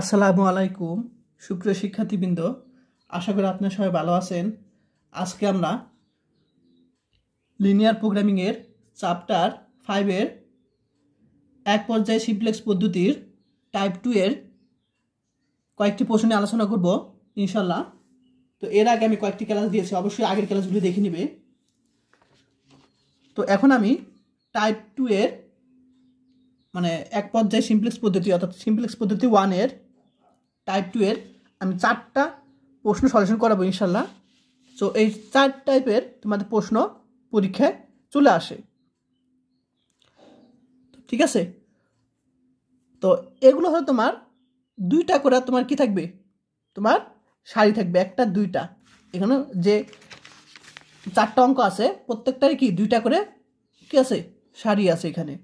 আসসালামু আলাইকুম সুপ্রিয় শিক্ষার্থীবৃন্দ, আশা করি আপনারা সবাই ভালো আছেন। আজকে আমরা লিনিয়ার প্রোগ্রামিংয়ের চ্যাপ্টার 5-এর এক পর্যায়ে সিমপ্লেক্স পদ্ধতির টাইপ 2 এর কয়েকটি প্রশ্ন নিয়ে আলোচনা করব ইনশাল্লাহ। তো এর আগে আমি কয়েকটি ক্লাস দিয়েছি, অবশ্যই আগের ক্লাসগুলি দেখে নেবে। তো এখন আমি টাইপ 2 এর মানে এক পর্যায়ে সিমপ্লেক্স পদ্ধতি অর্থাৎ সিমপ্লেক্স পদ্ধতি 1 এর টাইপ 2 এর আমি 4টা প্রশ্ন সলিউশন করাবো ইনশাল্লাহ। তো এই 4 টাইপের তোমাদের প্রশ্ন পরীক্ষায় চলে আসে, ঠিক আছে? তো এগুলো হলো তোমার 2টা করে তোমার কি থাকবে, তোমার সারি থাকবে, একটা 2টা। এখানে যে 4টা অঙ্ক আছে প্রত্যেকটারই কি 2টা করে কি আছে, সারি আছে এখানে।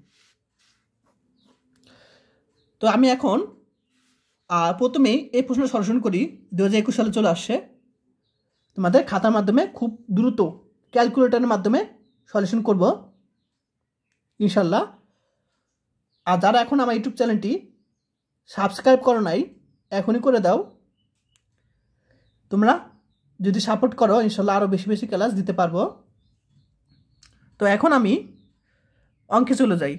তো আমি এখন প্রথমেই এই প্রশ্ন সলিউশন করি। 2021 সালে চলে আসছে, তোমাদের খাতার মাধ্যমে খুব দ্রুত ক্যালকুলেটরের মাধ্যমে সলিউশন করব ইনশাল্লাহ। আর যারা এখন আমার ইউটিউব চ্যানেলটি সাবস্ক্রাইব করো নাই, এখনই করে দাও। তোমরা যদি সাপোর্ট করো ইনশাল্লাহ আরও বেশি বেশি ক্লাস দিতে পারবো। তো এখন আমি অঙ্কে চলে যাই।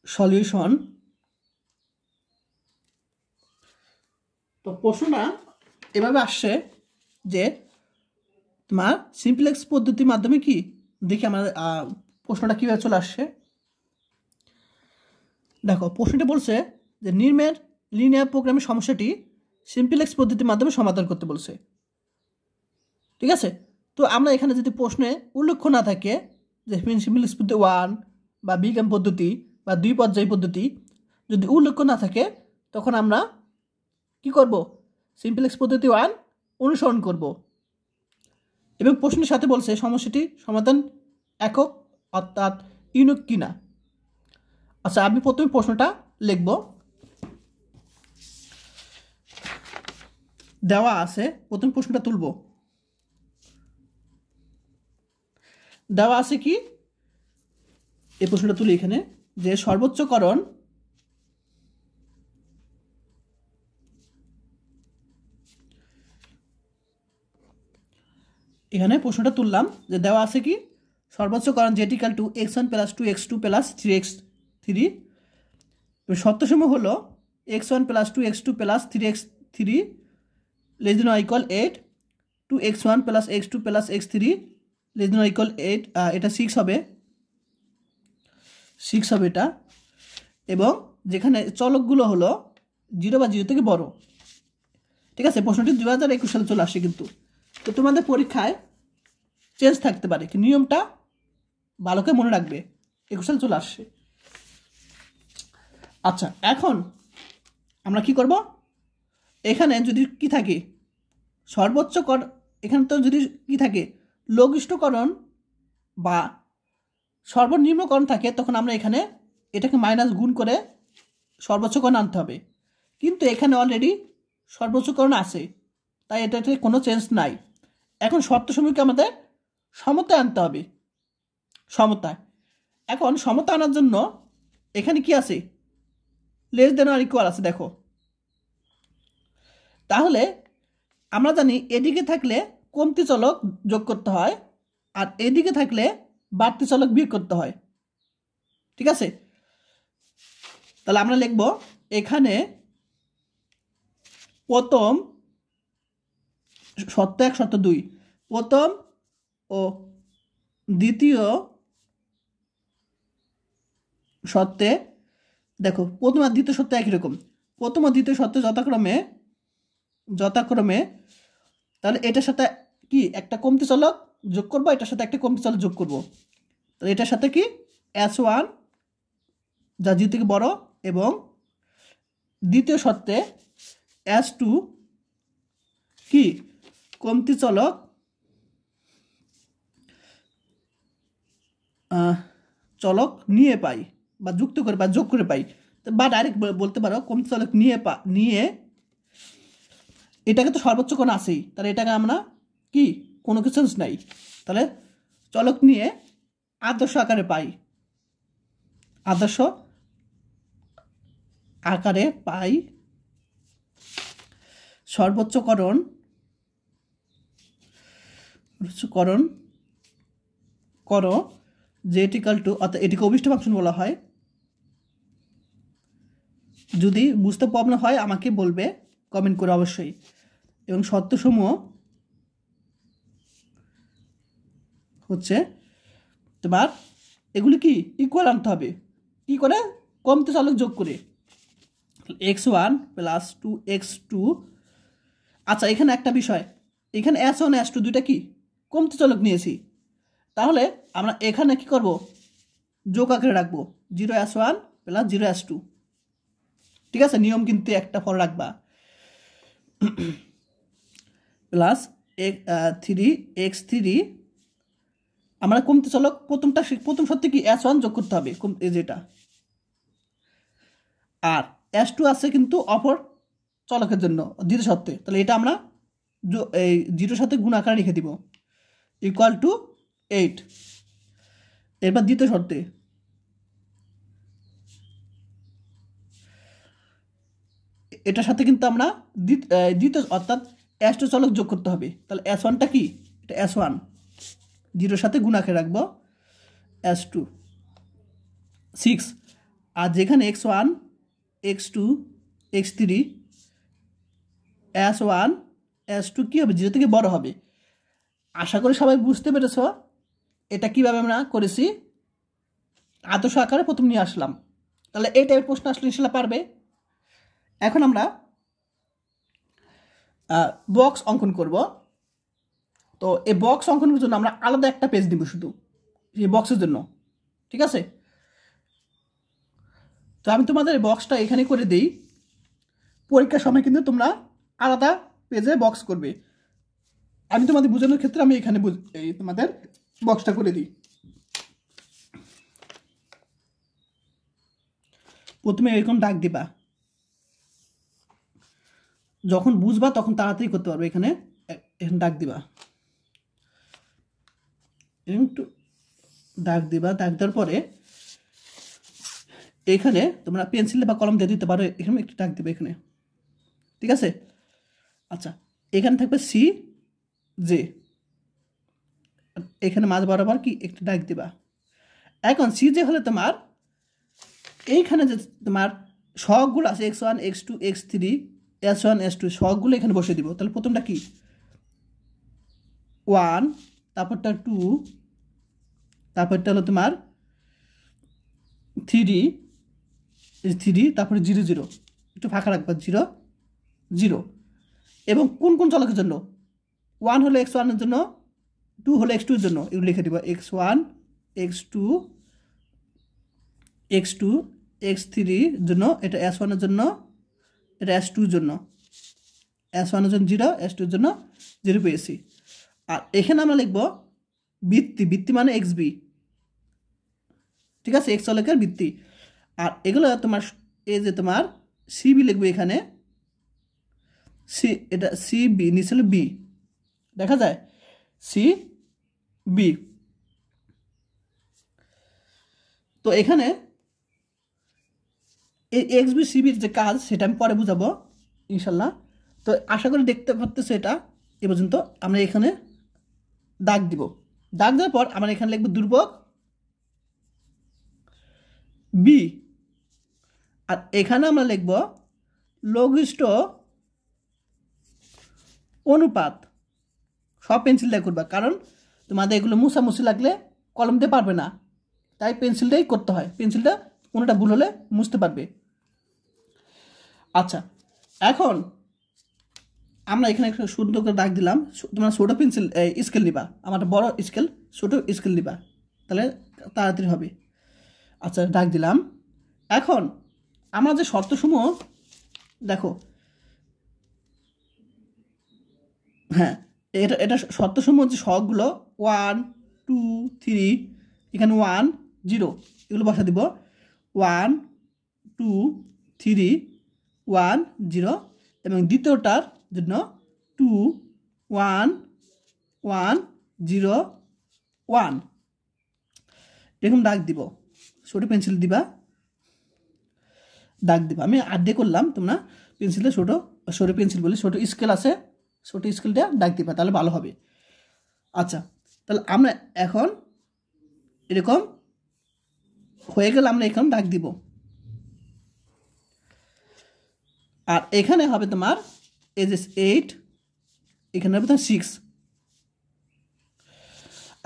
সলিউশন। তো প্রশ্নটা এভাবে আসছে যে তোমার সিমপ্লেক্স পদ্ধতির মাধ্যমে কি দেখি আমার প্রশ্নটা কীভাবে চলে আসছে। দেখো প্রশ্নটা বলছে যে নিম্নের লিনিয়ার প্রোগ্রামের সমস্যাটি সিমপ্লেক্স পদ্ধতির মাধ্যমে সমাধান করতে বলছে, ঠিক আছে? তো আমরা এখানে যদি প্রশ্নে উল্লেখ না থাকে যে সিমপ্লেক্স পদ্ধতি 1 বা বিজ্ঞান পদ্ধতি বা 2 পর্যায় পদ্ধতি যদি উল্লেখ না থাকে, তখন আমরা কি করব, সিমপ্লেক্স পদ্ধতি 1 অনুসরণ করব। এবং প্রশ্নের সাথে বলছে সমস্যাটি সমাধান একক অর্থাৎ ইউনিক কিনা। আচ্ছা, আমি প্রথমে প্রশ্নটা লিখব। দেওয়া আছে, প্রথম প্রশ্নটা তুলব। দেওয়া আছে কি, এই প্রশ্নটা তুলি এখানে, যে সর্বোচ্চকরণ এখানে প্রশ্নটা তুললাম যে দেওয়া আছে কি সর্বোচ্চকরণ জেটিক্যাল to x1 plus 2x2 plus 3x3 সত্যসমূহ হলো x1 plus 2x2 plus 3x3 less than or equal 8, 2x1 plus x2 plus x3 less than or equal 8, এটা 6 হবে এটা। এবং যেখানে চলকগুলো হলো 0 বা 0 থেকে বড়, ঠিক আছে? প্রশ্নটি 2021 সালে চলে আসে, কিন্তু তো তোমাদের পরীক্ষায় চেঞ্জ থাকতে পারে, কি নিয়মটা ভালো করে মনে রাখবে। 21 সালে চলে আসছে। আচ্ছা, এখন আমরা কি করব, এখানে যদি কি থাকে সর্বোচ্চকরণ, এখানে তো যদি কি থাকে লঘিষ্ঠকরণ বা সর্বনিম্নকরণ থাকে, তখন আমরা এখানে এটাকে মাইনাস গুণ করে সর্বোচ্চকরণ আনতে হবে। কিন্তু এখানে অলরেডি সর্বোচ্চকরণ আছে, তাই এটাতে কোনো চেঞ্জ নাই। এখন শর্তসমূহকে আমাদের সমতায় আনতে হবে, সমতায়। এখন সমতা আনার জন্য এখানে কি আছে, লেস দেন অর ইকুয়াল আছে, দেখো। তাহলে আমরা জানি এদিকে থাকলে কমতি চলক যোগ করতে হয়, আর এদিকে থাকলে বাড়তি চলক বিয়োগ করতে হয়, ঠিক আছে? তাহলে আমরা লিখব এখানে প্রথম শর্ত 1 শর্ত 2, প্রথম ও দ্বিতীয় শর্তে দেখো প্রথম আর দ্বিতীয় শর্ত একই রকম। প্রথম ও দ্বিতীয় শর্তে যথাক্রমে তাহলে এটার সাথে কি একটা কমতি চলক যোগ করবো, এটার সাথে একটা কমতি চলক যোগ করবো। তাহলে এটার সাথে কি S1 যা 0 থেকে বড়, এবং দ্বিতীয় শর্তে S2 কি কমতি চলক নিয়ে পাই বা যুক্ত করে বা যোগ করে পাই, বা ডাইরেক্ট বলতে পারো কমতি চলক নিয়ে এটাকে তো সর্বোচ্চ কোণ আছেই, তাহলে এটাকে আমরা কি কোনো কিছু নাই, তাহলে চলক নিয়ে আদর্শ আকারে পাই, আদর্শ আকারে পাই সর্বোচ্চকরণ করো জেড ইকাল টু, অর্থাৎ এটিকে অভিষ্ট ফাংশন বলা হয়। যদি বুঝতে প্রবলেম হয় আমাকে বলবে কমেন্ট করে অবশ্যই। এবং শর্তসমূহ হচ্ছে তোমার এগুলি কি ইকুয়াল আনতে হবে, কি করে, কমতে চলক যোগ করে x1 প্লাস 2x2। আচ্ছা এখানে একটা বিষয়, এখানে s1 s2 দুইটা কি কমতে চলক নিয়েছি, তাহলে আমরা এখানে কি করব, যোগ আকারে রাখবো 0s1 প্লাস 0s2। ঠিক আছে, নিয়ম কিন্তু একটা ফল রাখবা, প্লাস 3x3। আমরা কমতে চলক প্রথম শর্তে কি s1 যোগ করতে হবে, যেটা, আর s2 আছে কিন্তু অপর চলকের জন্য দ্বিতীয় শর্তে, তাহলে এটা আমরা এই 0 সাথে গুণ আকারে রেখে দিব ইকুয়াল টু 8। এরপর দ্বিতীয় শর্তে এটার সাথে কিন্তু আমরা দ্বিতীয় অর্থাৎ s2 চলক যোগ করতে হবে, তাহলে s1টা কি, এটা s1 0 সাথে গুণ আকারে রাখবো s2 6। আর যেখানে x1 x2 x3 s1 s2 কি হবে, 0 থেকে বড় হবে। আশা করি সবাই বুঝতে পেরেছ এটা কিভাবে আমরা করেছি, আদর্শ আকারে প্রথম নিয়ে আসলাম। তাহলে এই টাইপের প্রশ্ন আসলে ইনশাল্লাহ পারবে। এখন আমরা বক্স অঙ্কন করব। তো এই বক্স অঙ্কনের জন্য আমরা আলাদা একটা পেজ দিব শুধু এই বক্সের জন্য, ঠিক আছে। তো আমি তোমাদের এই বক্সটা এখানে করে দিই, পরীক্ষার সময় কিন্তু তোমরা আলাদা পেজে বক্স করবে। আমি তোমাদের বোঝানোর ক্ষেত্রে আমি এখানে তোমাদের বক্সটা করে দিই। প্রথমে এরকম দাগ দিবা, যখন বুঝবা তখন তাড়াতাড়ি করতে পারবে। এখানে দাগ দিবা, একটু দাগ দিবা, দাগ দেওয়ার পরে এখানে তোমরা পেন্সিল বা কলম দিয়ে দিতে পারো, এখানে একটু দাগ দিবে এখানে, ঠিক আছে। আচ্ছা এখানে থাকবে সি জে, এখানে মাঝ বরাবর কি একটু দাগ দিবা। এখন সি জে হলে তোমার এইখানে যে তোমার সহগগুলো আছে x1 x2 x3 s1 s2 সহগগুলো এখানে বসে দিব। তাহলে প্রথমটা কি 1, তারপরটা 2, তারপরটা হলো তোমার 3, তারপরে 0 0, একটু ফাঁকা রাখবা 0 0। এবং কোন কোন চলকের জন্য, 1 হলো x1 এর জন্য, 2 হলো x2 এর জন্য, এগুলো লিখে দিব x1 x2 x2 x3 এর জন্য, এটা s1 এর জন্য, এটা s2 এর জন্য, s1 এর জন্য 0, s2 এর জন্য 0 পেয়েছি। আর এখানে আমরা লিখব বৃত্তি মানে xb, ঠিক আছে, x চলকের বৃত্তি। আর এগুলো তোমার এই যে তোমার সিবি লিখবে এখানে, সি এটা সিবি নিচে হলো বি, দেখা যায় সি বি। তো এখানে এই এক্স বি সিবির যে কাজ সেটা আমি পরে বুঝাবো ইনশাল্লাহ। তো আশা করি দেখতে পারতেছো এটা এ পর্যন্ত। আমরা এখানে দাগ দিব, দাগ দেওয়ার পর আমরা এখানে লিখবো দুর্ভোগ বি, আর এখানে আমরা লিখব লঘিষ্ঠ অনুপাত। সব পেন্সিল দিয়ে করবা, কারণ তোমাদের এগুলো মুছামুছি লাগলে কলম দিয়ে পারবে না, তাই পেন্সিলটাই করতে হয়, পেন্সিলটা কোনোটা ভুল হলে মুছতে পারবে। আচ্ছা এখন আমরা এখানে একটা সুন্দর করে দাগ দিলাম। তোমরা ছোটো পেন্সিল স্কেল নিবা, আমার বড় স্কেল, ছোটো স্কেল নিবা, তাহলে তাড়াতাড়ি হবে। আচ্ছা দাগ দিলাম। এখন আমরা যে শর্তসমূহ দেখো, হ্যাঁ এটা শর্তসমূহ যে সহগগুলো 1 2 3, এখানে 1 0 এগুলো বসা দিব 1 2 3 1 0, এবং দ্বিতীয়টার জন্য 2 1 1 0 1, এরকম দাগ দিব, ছোটো পেন্সিল দিবা। দাগ দিব। আমি আর দিয়ে করলাম, তোমরা পেন্সিলে ছোটো পেন্সিল বলি, ছোটো স্কেল আছে, ছোটো স্কেলটা দাগ দিবা, তাহলে ভালো হবে। আচ্ছা, তাহলে আমরা এখন এরকম হয়ে গেলে আমরা এখানে দাগ দিব। আর এখানে হবে তোমার এই যে 8, এখানে হবে তোমার 6।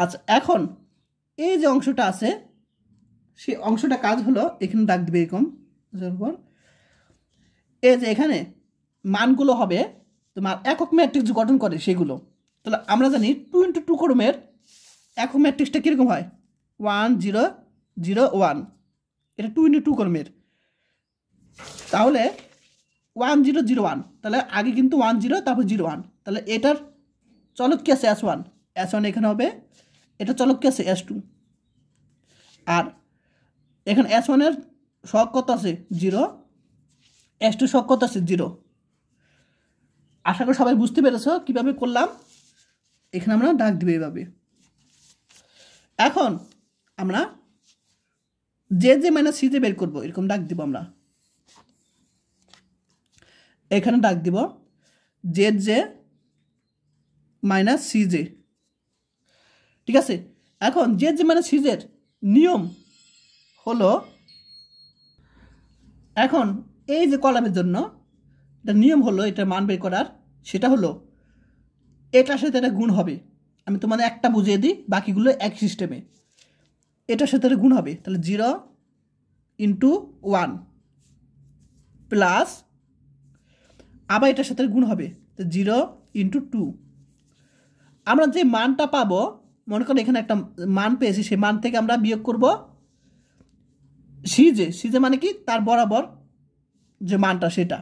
আচ্ছা, এখন এই যে অংশটা আছে সেই অংশটা কাজ হলো এখানে দাগ দিবে এরকম। তারপর এই যে এখানে মানগুলো হবে তোমার একক ম্যাট্রিক্স গঠন করে সেগুলো। তাহলে আমরা জানি 2 × 2 ক্রমের একক ম্যাট্রিক্সটা কীরকম হয়, 1 0 0 1, এটা 2 × 2 ক্রমের। তাহলে 1 0 0 1, তাহলে আগে কিন্তু 1 0 তারপর 0 1, তাহলে এটার চলক কী আছে S1, S1 এখানে হবে, এটা চলক কী আছে S2, আর এখানে S1 এর সহগ কত আছে 0, S2 সহগ কত আছে 0। আশা করি সবাই বুঝতে পেরেছ কীভাবে করলাম। এখানে আমরা দাগ দিব এইভাবে। এখন আমরা যে মাইনাস সি জে বের করবো, এরকম দাগ দিব আমরা। এখানে দাগ দিব জে মাইনাস সি জে, ঠিক আছে। এখন জে মাইনাস সি জের নিয়ম হলো, এখন এই যে কলামের জন্য এটা নিয়ম হলো, এটা মান বের করার, সেটা হলো এটার সাথে এটা গুণ হবে। আমি তোমাদের একটা বুঝিয়ে দিই, বাকিগুলো এক সিস্টেমে। এটার সাথে এটা গুণ হবে, তাহলে 0 × 1 প্লাস, আবার এটার সাথে গুণ হবে, তো 0 × 2। আমরা যে মানটা পাবো, মনে করো এখানে একটা মান পেয়েছি, সেই মান থেকে আমরা বিয়োগ করব সিজে মানে কি, তার বরাবর যে মানটা সেটা,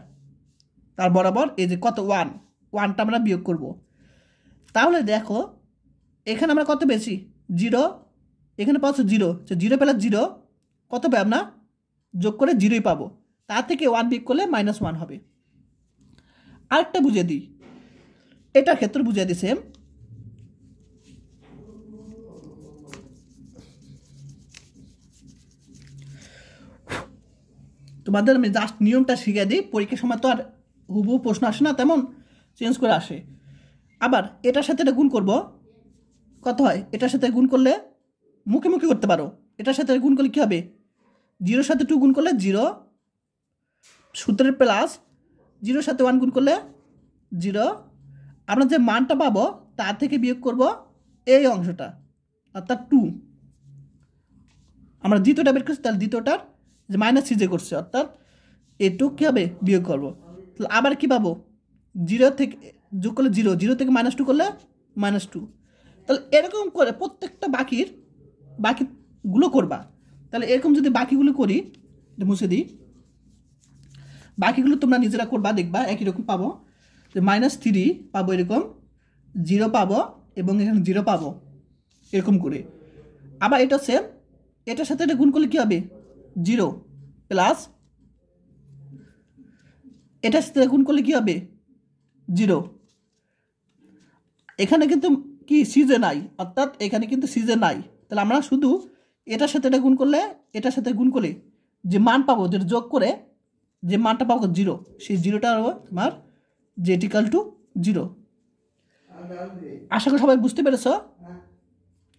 তার বরাবর এই যে কত 1টা আমরা বিয়োগ করব। তাহলে দেখো এখানে আমরা কত পেয়েছি 0, এখানে পাচ্ছ 0, 0 প্লাস 0 কত পাই আমরা, যোগ করে 0ই পাবো, তার থেকে 1 বিয়োগ করলে -1 হবে। আরেকটা বুঝিয়ে দিই, এটার ক্ষেত্রে বুঝিয়ে দিই সেম। তোমাদের আমি জাস্ট নিয়মটা শিখিয়ে দিই, পরীক্ষার সময় তো আর হুবহু প্রশ্ন আসে না, তেমন চেঞ্জ করে আসে। আবার এটার সাথে এটা গুণ করব, কত হয়, এটার সাথে গুণ করলে মুখে মুখে করতে পারো, এটার সাথে গুণ করলে কী হবে, 0 সাথে 2 গুণ করলে 0, সূত্রের প্লাস 0 সাথে 1 গুণ করলে 0, আমরা যে মানটা পাবো তার থেকে বিয়োগ করব এই অংশটা, অর্থাৎ 2। আমরা দ্বিতীয়টা বের করছি, তাহলে দ্বিতীয়টার যে মাইনাস সিজে করছে, অর্থাৎ এটু কী হবে বিয়োগ করবো। তাহলে আবার কী পাবো, 0 থেকে যোগ করলে 0, 0 থেকে -2 করলে -2। তাহলে এরকম করে প্রত্যেকটা বাকিগুলো করবা। তাহলে এরকম যদি বাকিগুলো করি, মুছে দিই, বাকিগুলো তোমরা নিজেরা করবা, দেখবা একই রকম পাবো, যে -3 পাবো, এরকম 0 পাবো, এবং এখানে 0 পাবো, এরকম করে। আবার এটা সেম, এটার সাথে এটা গুণ করলে কী হবে 0 প্লাস, এটার সাথে গুণ করলে কী হবে 0। এখানে কিন্তু কি সিজে নাই, অর্থাৎ এখানে কিন্তু সিজে নাই। তাহলে আমরা শুধু এটার সাথে এটা গুণ করলে, এটার সাথে গুণ করলে যে মান পাবো, যেটা যোগ করে যে মানটা পাবো 0, সেই 0টা তোমার z = 0। আশা করি সবাই বুঝতে পেরেছ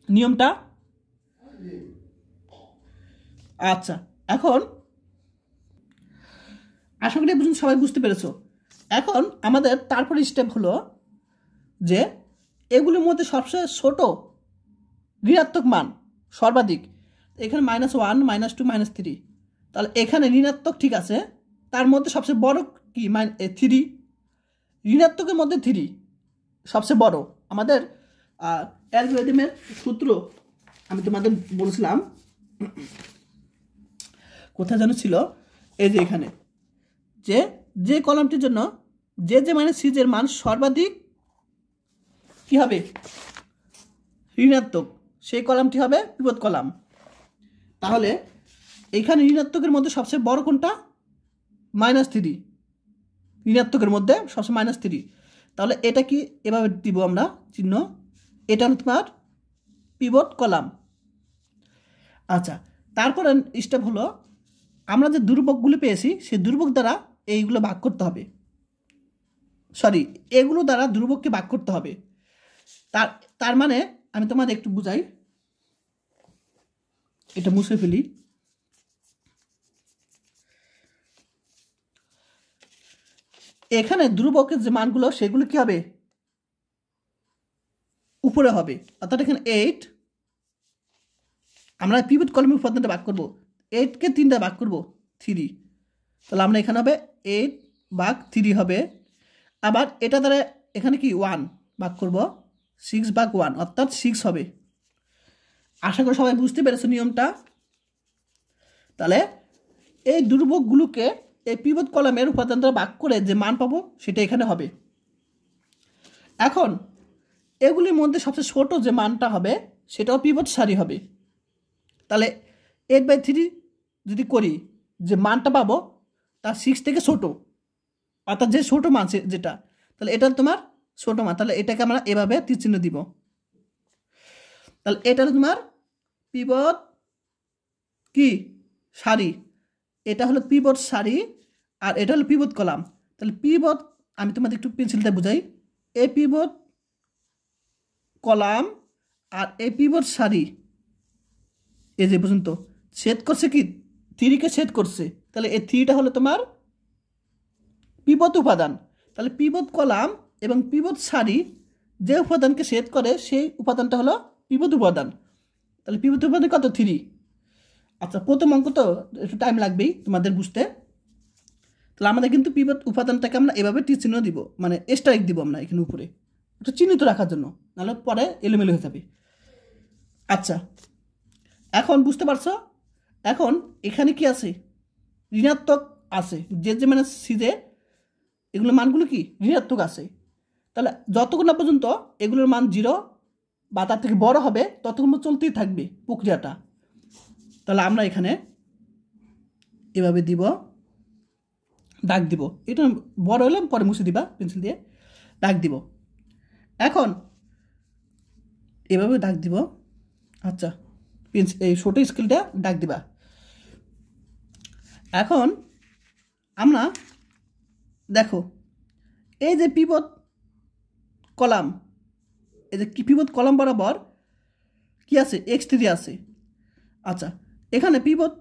নিয়মটা। আচ্ছা, এখন আশা করি সবাই বুঝতে পেরেছ। এখন আমাদের তারপরে স্টেপ হলো যে এগুলির মধ্যে সবচেয়ে ছোট ঋণাত্মক মান সর্বাধিক, এখানে -1 -2 -3, তাহলে এখানে ঋণাত্মক ঠিক আছে, তার মধ্যে সবচেয়ে বড় কি 3, ঋণাত্মকের মধ্যে 3 সবচেয়ে বড়। আমাদের অ্যালগরিদমের সূত্র আমি তোমাদের বলছিলাম, কোথায় যেন ছিল, এই যে এখানে, যে কলামটির জন্য যে মাইনাস সিজের মান সর্বাধিক কি হবে ঋণাত্মক, সেই কলামটি হবে পিভট কলাম। তাহলে এইখানে ঋণাত্মকের মধ্যে সবচেয়ে বড় কোনটা, -3, ঋণাত্মকের মধ্যে সবচেয়ে -3। তাহলে এটা কি এভাবে দিব আমরা চিহ্ন, এটা হলো তোমার পিভট কলাম। আচ্ছা, তারপরে স্টেপ হলো আমরা যে ধ্রুবকগুলো পেয়েছি সেই ধ্রুবক দ্বারা এইগুলো ভাগ করতে হবে, সরি এগুলো দ্বারা ধ্রুবককে ভাগ করতে হবে। তার তার মানে আমি তোমাদের একটু বুঝাই, এটা মুছে ফেলি। এখানে ধ্রুবকের যে মানগুলো সেগুলো কি হবে, উপরে হবে। অর্থাৎ এখানে 8, আমরা পিভট কলামের উপাদানটা ভাগ করব, 8কে 3টা ভাগ করব 3, তাহলে আমরা এখানে হবে 8/3 হবে। আবার এটা দ্বারা এখানে কি 1 ভাগ করব, 6/1 অর্থাৎ 6 হবে। আশা করি সবাই বুঝতে পেরেছো নিয়মটা। তাহলে এই ধ্রুবকগুলোকে এই পিভট কলামের উপাদান দ্বারা ভাগ করে যে মান পাবো সেটা এখানে হবে। এখন এগুলির মধ্যে সবচেয়ে ছোট যে মানটা হবে সেটাও পিভট সারি হবে। তাহলে 8/3 যদি করি, যে মানটা পাবো তার 6 থেকে ছোট, অর্থাৎ যে ছোট মান যেটা, তাহলে এটা তোমার ছোট মান। তাহলে এটাকে আমরা এভাবে তীরচিহ্ন দিব। তাহলে এটা তোমার পিভট কি সারি, এটা হলো পিভট সারি আর এটা হলো পিভট কলাম। তাহলে পিভট, আমি তোমাদের একটু পেন্সিলটা বুঝাই, এই পিভট কলাম আর এই পিভট সারি এই যে পর্যন্ত ছেদ করছে কি 3কে ছেদ করছে, তাহলে এই 3টা হলো তোমার পিভট উপাদান। তাহলে পিভট কলাম এবং পিভট সারি যে উপাদানকে ছেদ করে সেই উপাদানটা হলো পিভট উপাদান। তাহলে পিভট উপাদান কত 3। আচ্ছা, প্রথম অঙ্ক তো একটু টাইম লাগবেই তোমাদের বুঝতে। তাহলে আমাদের কিন্তু পিভট উপাদানটাকে আমরা এভাবে টি চিহ্ন দিব, মানে স্ট্রাইক দিব আমরা এখানে উপরে, একটু চিহ্নিত রাখার জন্য, নাহলে পরে এলোমেলো হয়ে যাবে। আচ্ছা, এখন বুঝতে পারছো। এখন এখানে কি আছে, ঋণাত্মক আছে, যে মানে সিজে এগুলো মানগুলো কি ঋণাত্মক আছে। তাহলে যতক্ষণ না পর্যন্ত এগুলোর মান 0 বা তার থেকে বড় হবে ততক্ষণ চলতেই থাকবে প্রক্রিয়াটা। তাহলে আমরা এখানে এভাবে দিব, দাগ দিব, এটা বড় হলে পরে মুছে দিবা পেন্সিল দিয়ে, দাগ দিব। এখন এভাবে দাগ দিব। আচ্ছা, এই ছোটো স্কেলটা দাগ দিবা। এখন আমরা দেখো এই যে পিভট কলাম, এই যে পিভট কলাম বরাবর কি আছে x3 আছে। আচ্ছা, এখানে পিভট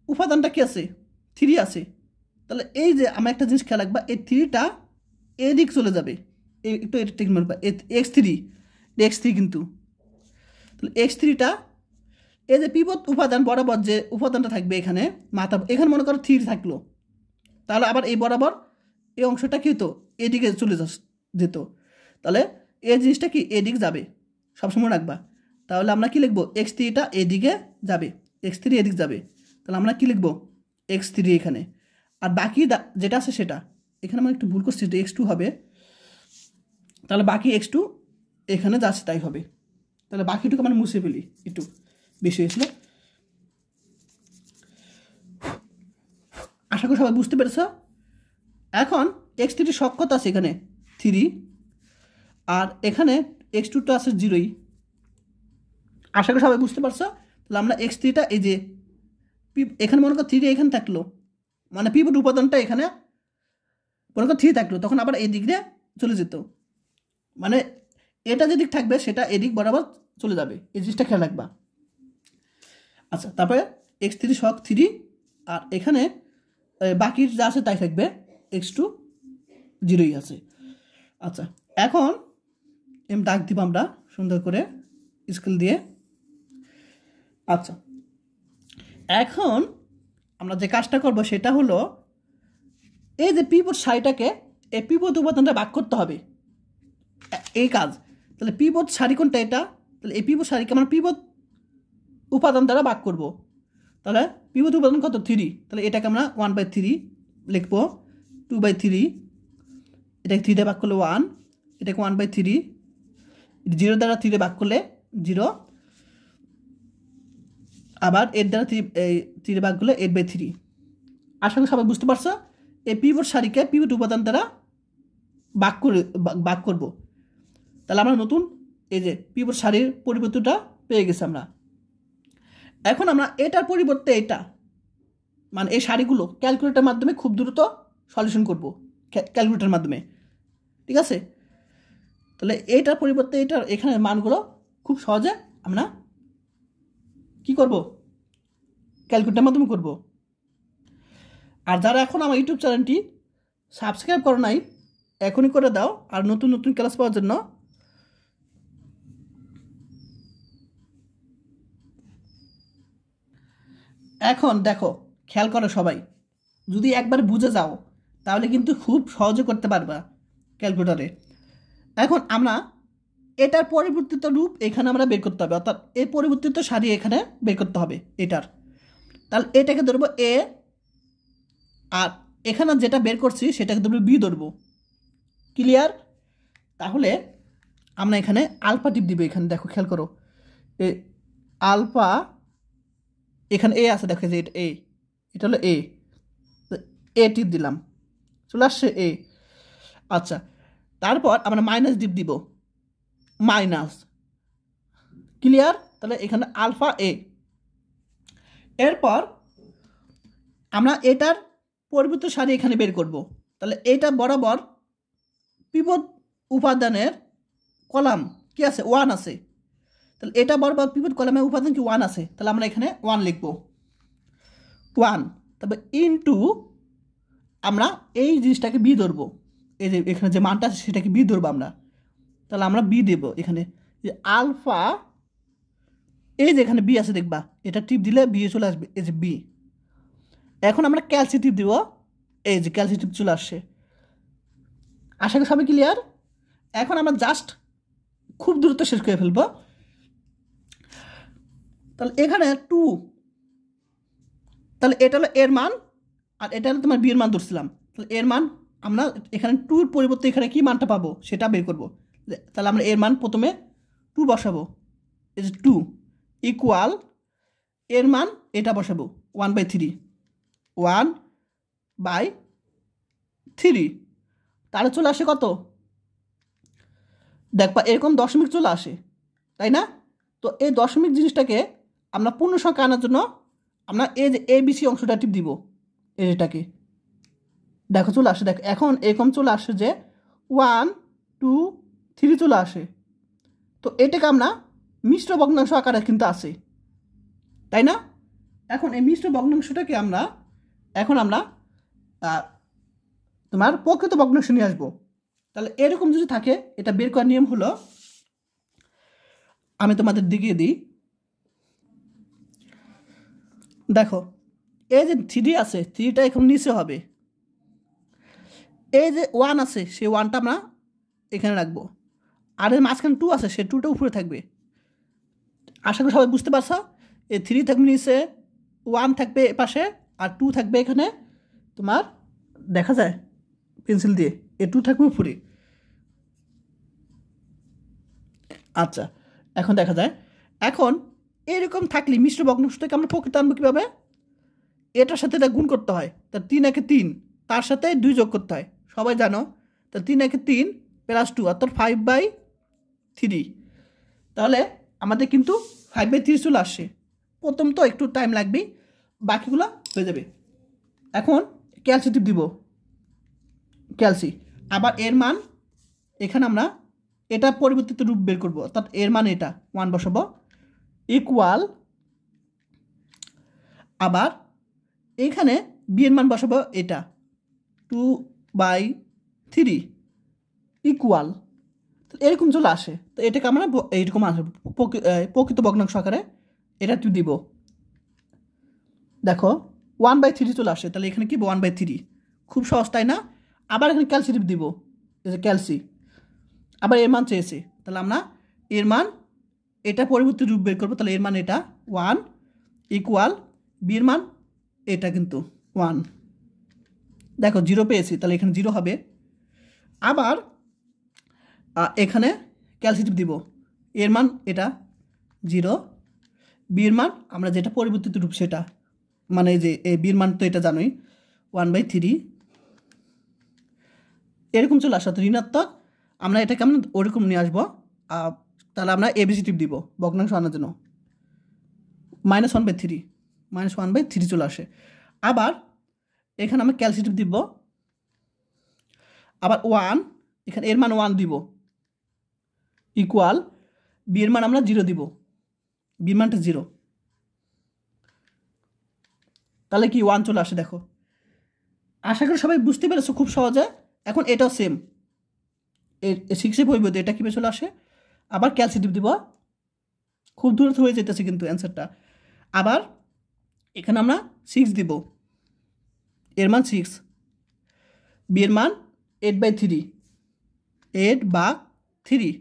উপাদানটা কি আছে 3 আছে। তাহলে এই যে আমরা একটা জিনিস খেয়াল রাখবা, এই 3টা এদিক চলে যাবে, একটু এটা ঠিক মনে রাখবা, x3 কিন্তু। তাহলে x3টা এই যে পিভট উপাদান বরাবর যে উপাদানটা থাকবে এখানে মাথা, এখানে মনে করো 3 থাকলো, তাহলে আবার এই বরাবর এই অংশটা কি হতো এদিকে চলে যেত। তাহলে এই জিনিসটা কি এদিক যাবে, সবসময় রাখবা। তাহলে আমরা কি লিখবো, x3টা এদিকে যাবে, x3 এদিক যাবে। তাহলে আমরা কি লিখবো x3 এখানে, আর বাকি যেটা আছে সেটা এখানে আমরা একটু ভুল করছি, x2 হবে। তাহলে বাকি x2 এখানে যাচ্ছে তাই হবে। তাহলে বাকিটুকু আমরা মুছে ফেলি, একটু বেশি হয়েছিল। আশা করি সবাই বুঝতে পেরেছ। এখন x3 সক্ষত আছে এখানে 3, আর এখানে x2টা আছে 0। আশা করি সবাই বুঝতে পারছো। তাহলে আমরা x3টা এই যে এখানে মনে করো 3 এখানে থাকলো, মানে পিভট উপাদানটা এখানে মনে করো 3 থাকলো, তখন আবার এই দিক দিয়ে চলে যেত, মানে এটা যেদিক থাকবে সেটা এদিক বরাবর চলে যাবে, এই জিনিসটা খেয়াল রাখবা। আচ্ছা, তারপরে x3 সক 3, আর এখানে বাকি যা আছে তাই থাকবে, x2 0ই আছে। আচ্ছা, এখন দাগ দিব আমরা সুন্দর করে স্কেল দিয়ে। আচ্ছা, এখন আমরা যে কাজটা করব সেটা হলো এই যে পিভট সারিটাকে এই পিভট উপাদানটা ভাগ করতে হবে, এই কাজ। তাহলে পিভট সারি কোনটা এটা, তাহলে এই পিভট সারিকে আমরা পিভট উপাদান দ্বারা ভাগ করব। তাহলে পিভট উপাদান কত 3, তাহলে এটাকে আমরা 1/3 লিখব, 2/3, এটাকে 3 দিয়ে ভাগ করলে 1, এটাকে 1/3, 0 দ্বারা 3 দিয়ে ভাগ করলে 0, আবার 8 দ্বারা 3 ভাগ করলে 8/3। আশা করি সবাই বুঝতে পারছো। এই পিভট সারিকে পিভট উপাদান দ্বারা ভাগ করব। তাহলে আমরা নতুন এই যে পিভট সারির পরিবর্তনটা পেয়ে গেছি আমরা। এখন আমরা এটার পরিবর্তে এটা মানে এই সারিগুলো ক্যালকুলেটরের মাধ্যমে খুব দ্রুত সলিউশন করব ক্যালকুলেটরের মাধ্যমে, ঠিক আছে। তাহলে এইটার পরিবর্তে এটার এখানে মানগুলো খুব সহজে আমরা কি করব, ক্যালকুলেটরের মাধ্যমে করব। আর যারা এখন আমার ইউটিউব চ্যানেলটি সাবস্ক্রাইব করো নাই, এখনই করে দাও। আর নতুন নতুন ক্লাস পাওয়ার জন্য এখন দেখো, খেয়াল করো সবাই, যদি একবার বুঝে যাও তাহলে কিন্তু খুব সহজে করতে পারবা ক্যালকুলেটরে। এখন আমরা এটার পরিবর্তিত রূপ এখানে আমরা বের করতে হবে, অর্থাৎ এই পরিবর্তিত সারি এখানে বের করতে হবে এটার। তাহলে এটাকে ধরবো এ, আর এখানে যেটা বের করছি সেটাকে ধরবো বি ধরবো। ক্লিয়ার? তাহলে আমরা এখানে আলফা টিপ দিব। এখানে দেখো, খেয়াল করো, এ আলফা, এখানে এ আছে, দেখো যে এটা এ, এটা হলো এ, এ টিপ দিলাম, চলে আসছে এ। আচ্ছা, তারপর আমরা মাইনাস টিপ দিব, মাইনাস। ক্লিয়ার? তাহলে এখানে আলফা এ। এরপর আমরা এটার পরিবর্তিত সারি এখানে বের করব। তাহলে এটা বরাবর পিভট উপাদানের কলাম কি আছে, 1 আছে। তাহলে এটা বরাবর পিভট কলামের উপাদান কি 1 আছে, তাহলে আমরা এখানে 1 লিখব, 1। তবে ইনটু আমরা এই জিনিসটাকে বি ধরবো, এই যে এখানে যে মানটা আছে সেটাকে বি ধরবো আমরা। তাহলে আমরা বি দেব এখানে, যে আলফা, এই যে এখানে বি আছে দেখবা, এটা টিপ দিলে বি চলে আসবে, এই যে বি। এখন আমরা ক্যালসি টিপ দিব, এই যে ক্যালসি টিপ চলে আসছে। আশা করি সবাই ক্লিয়ার। এখন আমরা জাস্ট খুব দ্রুত শেষ করে ফেলবো। তাহলে এখানে 2, তাহলে এটা হলো এর মান, আর এটা হলো তোমার বি এর মান ধরছিলাম। তাহলে এর মান আমরা এখানে 2-র পরিবর্তে এখানে কি মানটা পাবো সেটা বের করব। তাহলে আমরা এর মান প্রথমে 2 বসাবো, এই যে 2 ইকুয়াল এর মান এটা বসাবো 1/3, 1/3। তাহলে চলে আসে কত, দেখবা এরকম দশমিক চলে আসে, তাই না? তো এই দশমিক জিনিসটাকে আমরা পূর্ণ সংখ্যা আনার জন্য আমরা এই যে এবিসি অংশটা টিপ দিব, এটাকে দেখো চলে আসে। দেখো এখন এরকম চলে আসে যে 1, 2, 3 চলে আসে। তো এটাকে আমরা মিশ্র ভগ্নাংশ আকারে কিন্তু আছে, তাই না? এখন এই মিশ্র ভগ্নাংশটাকে আমরা তোমার প্রকৃত ভগ্নাংশ নিয়ে আসবো। তাহলে এরকম যদি থাকে, এটা বের করার নিয়ম হলো, আমি তোমাদের দেখিয়ে দিই। দেখো এই যে 3 আছে, 3টা এখন নিচে হবে। এই যে 1 আছে, সেই 1টা আমরা এখানে রাখবো। আর এর মাঝখানে 2 আছে, সে 2টা উপরে থাকবে। আশা করি সবাই বুঝতে পারছো। এই 3 থাকবে নিচে, 1 থাকবে পাশে, আর 2 থাকবে এখানে তোমার, দেখা যায় পেন্সিল দিয়ে, এ 2 থাকবে উপরে। আচ্ছা, এখন দেখা যায়। এখন এরকম থাকলে মিশ্র ভগ্নাংশটাকে আমরা প্রকৃত আনবো কীভাবে, এটার সাথে এটা গুণ করতে হয়। তার 3 একে 3, তার সাথে 2 যোগ করতে হয়, সবাই জানো। তার 3 একে 3 + 2 অর্থাৎ 5/3। তাহলে আমাদের কিন্তু 5/3 চলে আসছে। প্রথম তো একটু টাইম লাগবেই, বাকিগুলো হয়ে যাবে। এখন ক্যালসি টিপ দিব, ক্যালসি। আবার এর মান এখানে আমরা এটা পরিবর্তিত রূপ বের করব, অর্থাৎ এর মান এটা 1 বসাবো, ইকুয়াল, আবার এইখানে বি এর মান বসাবো এটা 2/3 ইকুয়াল, এরকম চলে আসে। তো এটাকে আমরা এইরকম আসবে প্রকৃত ভগ্নাংশ আকারে এটা তুই দিব। দেখো 1/3 চলে আসে, তাহলে এখানে কি 1/3, খুব সহজ, তাই না? আবার এখানে ক্যালসি টিপ দিব, এই যে ক্যালসি, আবার এর মান চেয়েছে, তাহলে আমরা এর মান এটা পরিবর্তিত রূপ বের করবো। তাহলে এর মান এটা 1 ইকুয়াল, বির মান এটা কিন্তু 1। দেখো 0 পেয়েছি, তাহলে এখানে 0 হবে। আবার এখানে ক্যালসি টিপ দিব, এর মান এটা 0, বির মান আমরা যেটা পরিবর্তিত রূপ সেটা, মানে যে এই বির মান তো এটা জানোই 1/3, এরকম চলে আসা। তো ঋণাত্মক আমরা এটাকে আমরা ওরকম নিয়ে আসবো। তাহলে আমরা এবিসি টিপ দিব ভগ্নাংশ আনার জন্য, -1/3 চলে আসে। আবার এখানে আমরা ক্যালসিটিভ দিব, আবার 1 এখানে এর মান 1 দিব, ইকুয়াল বি এর মান আমরা 0 দিব, বি মানটা 0, তাহলে কি 1 চলে আসে। দেখো আশা করি সবাই বুঝতে পেরেছো খুব সহজে। এখন এটাও সেম, 6 পরিবর্তে এটা কীভাবে চলে আসে, আবার ক্যালসিটিভ দিব, খুব দূরে হয়ে যেতেছে কিন্তু অ্যান্সারটা। আবার এখানে আমরা 6 দিব, এর মান 6, বি এর মান 8/3, 8/3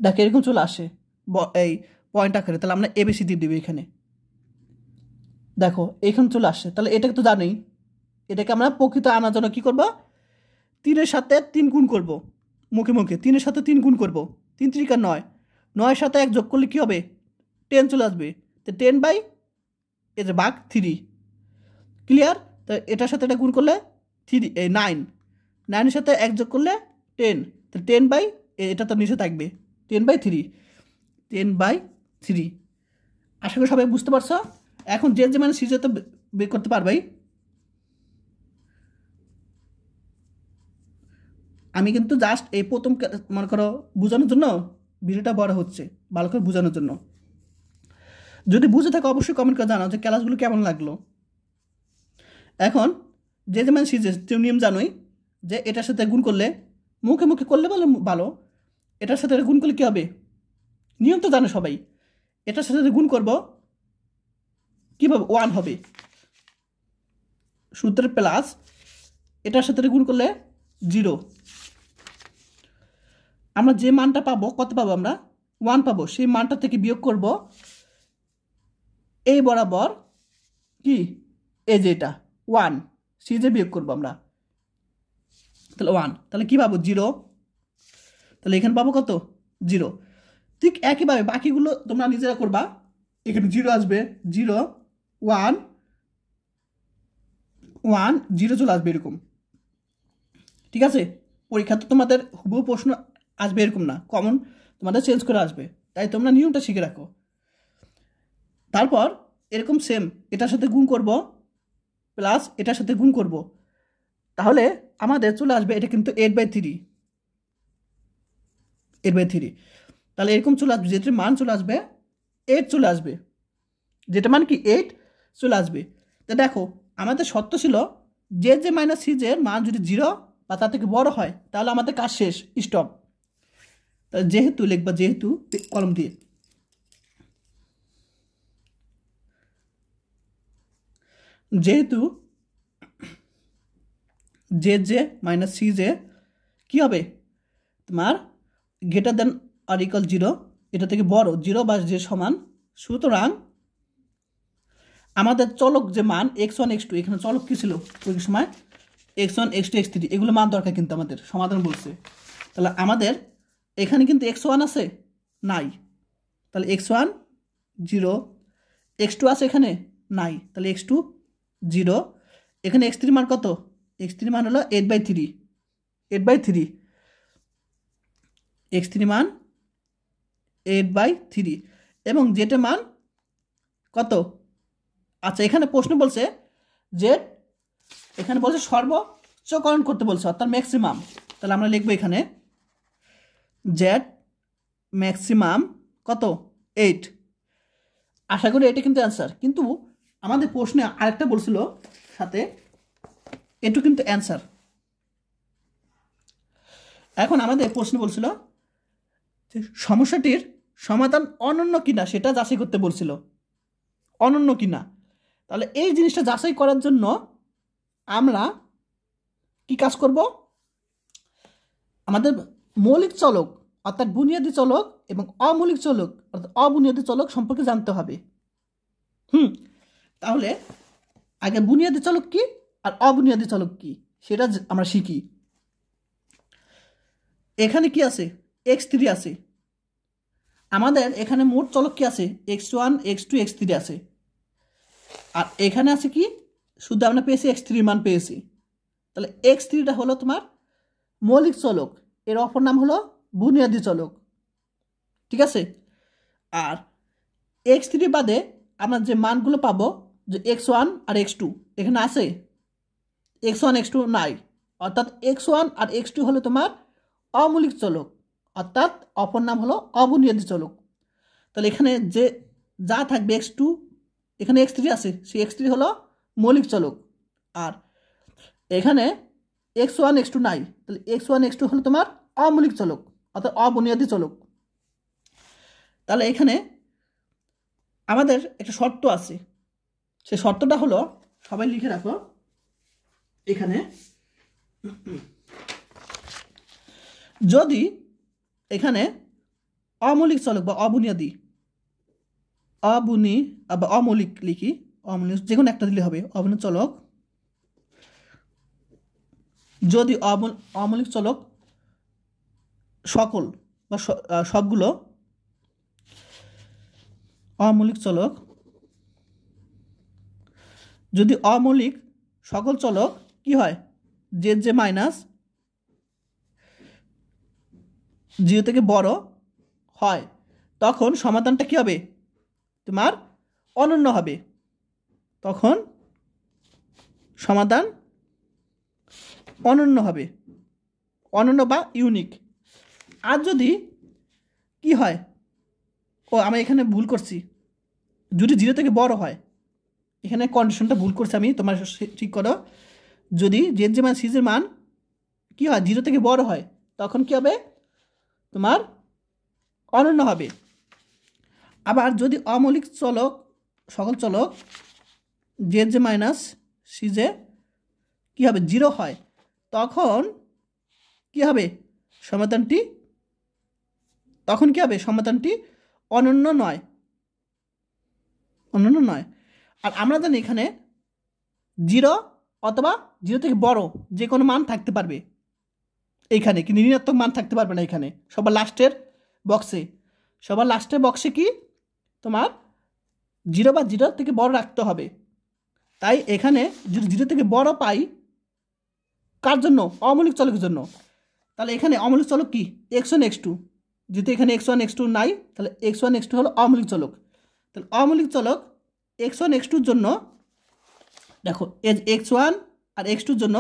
দেখো এরকম চলে আসে এই পয়েন্ট আকারে। তাহলে আমরা এবিসিডি দিব এখানে, দেখো এখানে চলে আসে। তাহলে এটাকে তো জানোই, এটাকে আমরা প্রকৃত আনার জন্য কী করবো, 3-এর সাথে 3 গুণ করব, মুখে মুখে 3-এর সাথে 3 গুণ করব, 3 × 9, 9-এর সাথে 1 যোগ করলে কী হবে, 10 চলে আসবে। তো 10/3 ক্লিয়ার। তো এটার সাথে এটা গুণ করলে 9, 9-এর সাথে 1 যোগ করলে 10, তো 10 এটা তো নিচে থাকবে 10/3, 10/3। আশা করি সবাই বুঝতে পারছো। এখন যে মানে সিজে তো বের করতে পারবাই। আমি কিন্তু জাস্ট এই প্রথম মনে করো বোঝানোর জন্য ভিডিওটা বড় হচ্ছে, ভালো করে বোঝানোর জন্য। যদি বুঝে থাকো অবশ্যই কমেন্ট করে জানাও যে ক্লাসগুলো কেমন লাগলো। এখন যে মানে সিজে নিয়ম জানোই যে এটার সাথে গুণ করলে, মুখে মুখে করলে ভালো, এটার সাথে গুণ করলে কী হবে, নিয়ম তো জানো সবাই। এটার সাথে গুণ করব কীভাবে, 1 হবে সূত্রের প্লাস, এটার সাথে গুণ করলে 0। আমরা যে মানটা পাবো, কত পাবো আমরা, 1 পাবো, সেই মানটা থেকে বিয়োগ করব এই বরাবর কি, এই যে এটা 1 সিজে বিয়োগ করবো আমরা, তাহলে 1, তাহলে কী পাবো 0, তাহলে এখানে পাবো কত 0। ঠিক একইভাবে বাকিগুলো তোমরা নিজেরা করবা, এখানে 0 আসবে, 0 1 1 0 চলে আসবে এরকম। ঠিক আছে, পরীক্ষা তো তোমাদের হুবহু প্রশ্ন আসবে এরকম না, কমন তোমাদের চেঞ্জ করে আসবে, তাই তোমরা নিয়মটা শিখে রাখো। তারপর এরকম সেম এটার সাথে গুণ করব প্লাস এটার সাথে গুণ করব, তাহলে আমাদের চলে আসবে এটা কিন্তু 8/3, 8/3। তাহলে এরকম চলে আসবে, যেটার মান চলে আসবে 8 চলে আসবে, যেটা মান কি 8 চলে আসবে। তা দেখো আমাদের শর্ত ছিল যে মাইনাস সিজের মান যদি 0 বা তার থেকে বড় হয় তাহলে আমাদের কাজ শেষ, স্টপ। তাহলে যেহেতু লিখবা, যেহেতু কলম দিয়ে, যেহেতু যে মাইনাস সিজে কী হবে তোমার গ্রেটার দেন আর ইকুয়াল 0, এটা থেকে বড় 0 বা যে সমান, সুতরাং আমাদের চলক যে মান x1 x2, এখানে চলক কী ছিল ওই সময় x1 x2 x3, এগুলো মান দরকার কিন্তু আমাদের, সমাধান বলছে। তাহলে আমাদের এখানে কিন্তু x1 আছে নাই, তাহলে x1 0, x2 আছে এখানে নাই, তাহলে x2 0, এখানে x3 মান কত, x3 মান হলো 8/3, 8/3, x3 মান 8/3, এবং যেটা মান কত, আচ্ছা এখানে প্রশ্ন বলছে যে এখানে বলছে সর্বোচ্চকরণ করতে বলছে, অর্থাৎ ম্যাক্সিমাম। তাহলে আমরা লিখবো এখানে জেড ম্যাক্সিমাম কত 8। আশা করি এটা কিন্তু অ্যান্সার, কিন্তু আমাদের প্রশ্নে আরেকটা বলছিল সাথে, এটু কিন্তু অ্যান্সার। এখন আমাদের প্রশ্ন বলছিল যে সমস্যাটির সমাধান অনন্য কিনা সেটা যাচাই করতে বলছিল, অনন্য কিনা। তাহলে এই জিনিসটা যাচাই করার জন্য আমরা কি কাজ করব, আমাদের মৌলিক চলক অর্থাৎ বুনিয়াদি চলক এবং অমৌলিক চলক অর্থাৎ অবুনিয়াদি চলক সম্পর্কে জানতে হবে। তাহলে আগে বুনিয়াদি চলক কি আর অবুনিয়াদি চলক কি সেটা আমরা শিখি। এখানে কি আছে, x3 আছে, আমাদের এখানে মোট চলক কি আছে, x1 x2 x3 আছে, আর এখানে আছে কি শুধু আমরা পেয়েছি x3 মান পেয়েছি। তাহলে x3টা হলো তোমার মৌলিক চলক, এর অপর নাম হলো বুনিয়াদি চলক। ঠিক আছে, আর x3 বাদে আমরা যে মানগুলো পাবো যে x1 আর x2 এখানে আছে, x1 x2 নাই, অর্থাৎ x1 আর x2 হলো তোমার অমৌলিক চলক, অর্থাৎ অপর নাম হলো অবুনিয়াদী চলক। তাহলে এখানে যে যা থাকবে x2, এখানে x3 আছে, সেই x3 হলো মৌলিক চলক, আর এখানে x1 x2 নাই, তাহলে x1 x2 হলো তোমার অমৌলিক চলক, অর্থাৎ অবুনিয়াদী চলক। তাহলে এখানে আমাদের একটা শর্ত আছে, সেই শর্তটা হলো, সবাই লিখে রাখো এখানে, যদি এখানে অমৌলিক চলক বা অবুনিয়াদী বা অমৌলিক লিখি, অমৌলিক যে কোনো একটা দিলে হবে, অবুনিয়াদী চলক, যদি অমৌলিক চলক সকল বা সবগুলো অমৌলিক চলক, যদি অমৌলিক সকল চলক কি হয়, যে মাইনাস 0 থেকে বড় হয়, তখন সমাধানটা কি হবে, তোমার অনন্য হবে, তখন সমাধান অনন্য হবে, অনন্য বা ইউনিক। আর যদি কি হয়, আমি এখানে ভুল করছি, যদি 0 থেকে বড় হয়, এখানে কন্ডিশনটা ভুল করছি আমি, তোমার ঠিক করো, যদি যে মান সিজের মান কি হয় 0 থেকে বড় হয়, তখন কি হবে, তোমার অনন্য হবে। আবার যদি অমৌলিক চলক সকল চলক যে মাইনাস সিজে কি হবে 0 হয়, তখন কি হবে সমাধানটি, অনন্য নয়, আর আমরা জানি এখানে 0 অথবা 0 থেকে বড় যে কোনো মান থাকতে পারবে, এইখানে কিন্তু ঋণাত্মক মান থাকতে পারবে না। এখানে সবার লাস্টের বক্সে কি তোমার 0 বা 0 থেকে বড় রাখতে হবে। তাই এখানে যদি 0 থেকে বড় পাই, কার জন্য, অমৌলিক চলকের জন্য, তাহলে এখানে অমৌলিক চলক কি x1 x2, যেহেতু এখানে x1 x2 নাই, তাহলে x1 x2 হলো অমৌলিক চলক। তাহলে অমৌলিক চলক x1 x2 জন্য দেখো, x1 আর x2 জন্য,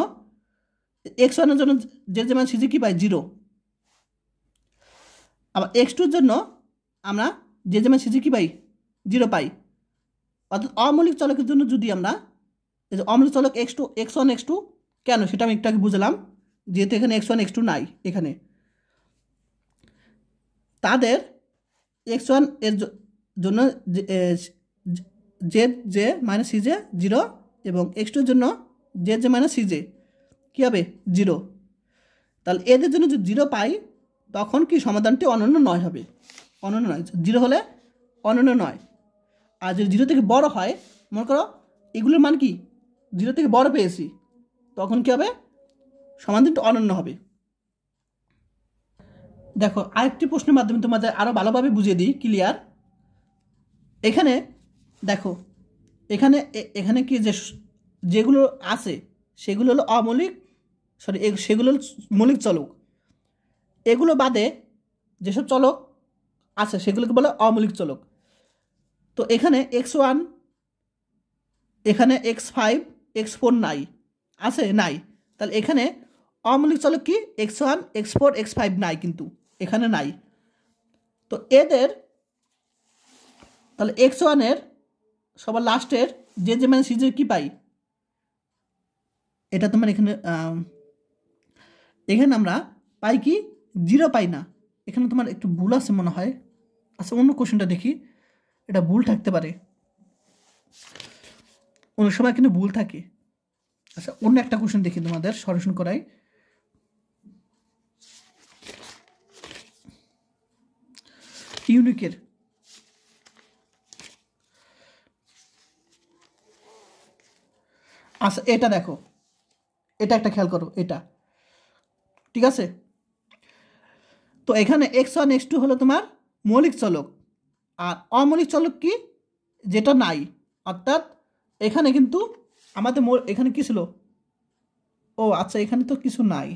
x1 এর জন্য যে মান সিজি কি পাই 0, আবার x2 এর জন্য আমরা যে মান সিজি কি পাই 0 পাই। অর্থাৎ অমৌলিক চলকের জন্য যদি আমরা এই যে অমৌলিক চলক x1 x2 কেন, সেটা আমি একটু আগে বুঝলাম, যেহেতু এখানে x1 x2 নাই, এখানে তাদের x1 এর জন্য যে মাইনাস সিজে 0 এবং x2 এর জন্য যে মাইনাস সিজে কী হবে 0। তাহলে এদের জন্য যদি 0 পাই, তখন কি সমাধানটি অনন্য নয় হবে, অনন্য নয়, 0 হলে অনন্য নয়। আর যদি 0 থেকে বড় হয়, মনে করো এগুলোর মান কি 0 থেকে বড় পেয়েছি, তখন কি হবে, সমাধানটি অনন্য হবে। দেখো আরেকটি প্রশ্নের মাধ্যমে তোমাদের আরও ভালোভাবে বুঝিয়ে দিই, ক্লিয়ার। এখানে দেখো, এখানে কি যেগুলো আছে সেগুলো হলো অমৌলিক, সেগুলো হলো মৌলিক চলক। এগুলো বাদে যেসব চলক আছে সেগুলোকে বলে অমৌলিক চলক। তো এখানে x1, এখানে x5 x4 নাই, আছে নাই, তাহলে এখানে অমৌলিক চলক কি x1 x4 x5 নাই, কিন্তু এখানে নাই। তো এদের তাহলে x1 এর সবার লাস্টের যে মানে সিজে কি পাই, এটা তোমার এখানে আমরা পাই কি 0 পাই না, এখানে তোমার একটু ভুল আছে মনে হয়। আচ্ছা, অন্য কোশ্চেনটা দেখি, এটা ভুল থাকতে পারে, অনেক সময় কিন্তু ভুল থাকে। আচ্ছা, অন্য একটা কোশ্চেন দেখি, তোমাদের সলিউশন করাই। ইউনিকের আচ্ছা, এটা দেখো, এটা একটা খেয়াল করো, এটা ঠিক আছে। তো এখানে x1 x2 হলো তোমার মৌলিক চলক, আর অমৌলিক চলক কি যেটা নাই, অর্থাৎ এখানে কিন্তু আমাদের এখানে কি ছিল, ও আচ্ছা, এখানে তো কিছু নাই,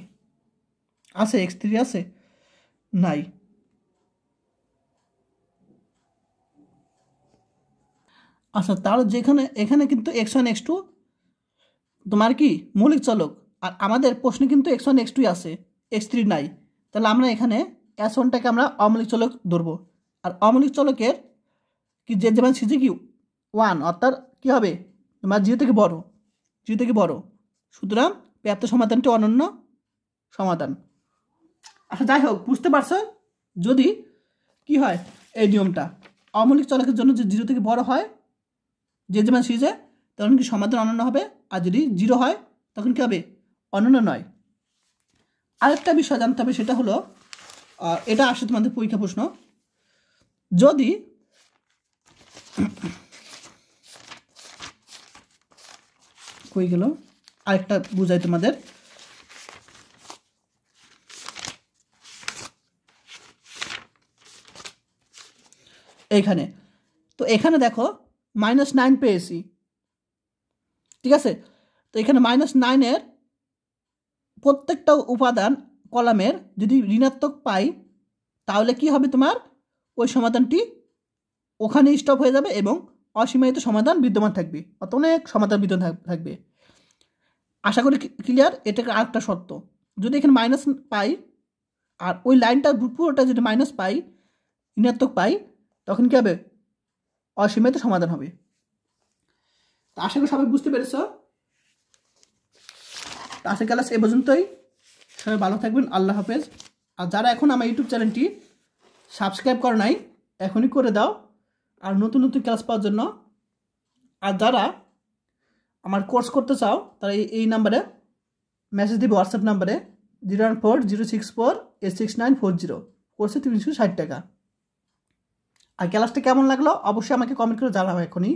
আছে x3 আছে, নাই। আচ্ছা, তাহলে যেখানে এখানে কিন্তু x1 x2 তোমার কি মৌলিক চলক, আর আমাদের প্রশ্নে কিন্তু x1 x2 আছে, x3 নাই। তাহলে আমরা এখানে s1টাকে আমরা অমৌলিক চলক ধরবো। আর অমৌলিক চলকের কি যে যেমন সিজি কি 1, অর্থাৎ কী হবে তোমার 0 থেকে বড়, 0 থেকে বড়। সুতরাং প্রাপ্ত সমাধানটি অনন্য সমাধান। আচ্ছা, যাই হোক, বুঝতে পারছো? যদি কি হয় এই নিয়মটা, অমৌলিক চলকের জন্য যে 0 থেকে বড় হয় যে যেমন সিজে, তখন কি সমাধান অনন্য হবে। আর যদি 0 হয় তখন কি হবে, অনন্য নয়। আরেকটা বিষয় জানতে হবে, সেটা হলো এটা আসে তোমাদের পরীক্ষা প্রশ্ন, যদি কই গেল, আরেকটা বুঝাই তোমাদের। এইখানে তো এখানে দেখো -9 পেয়েছি, ঠিক আছে। তো এখানে -9-এর প্রত্যেকটা উপাদান কলামের যদি ঋণাত্মক পাই, তাহলে কি হবে তোমার ওই সমাধানটি ওখানে স্টপ হয়ে যাবে এবং অসীমায়িত সমাধান বিদ্যমান থাকবে, অত অনেক সমাধান বিদ্যমান থাকবে। আশা করি ক্লিয়ার। এটা আরেকটা শর্ত, যদি এখানে মাইনাস পাই আর ওই লাইনটা পুরোটা যদি মাইনাস পাই, ঋণাত্মক পাই, তখন কী হবে, অসীমায়িত সমাধান হবে। তো আশা করি সবাই বুঝতে পেরেছ। তো আজকের ক্লাস এ পর্যন্তই। সবাই ভালো থাকবেন, আল্লাহ হাফেজ। আর যারা এখন আমার ইউটিউব চ্যানেলটি সাবস্ক্রাইব করে নাই, এখনই করে দাও আর নতুন নতুন ক্লাস পাওয়ার জন্য। আর যারা আমার কোর্স করতে চাও, তারা এই নাম্বারে মেসেজ দিবে, হোয়াটসঅ্যাপ নাম্বারে 014-064-86940। কোর্সে 360 টাকা। আর ক্লাসটা কেমন লাগলো অবশ্যই আমাকে কমেন্ট করে জানাবো এখনই।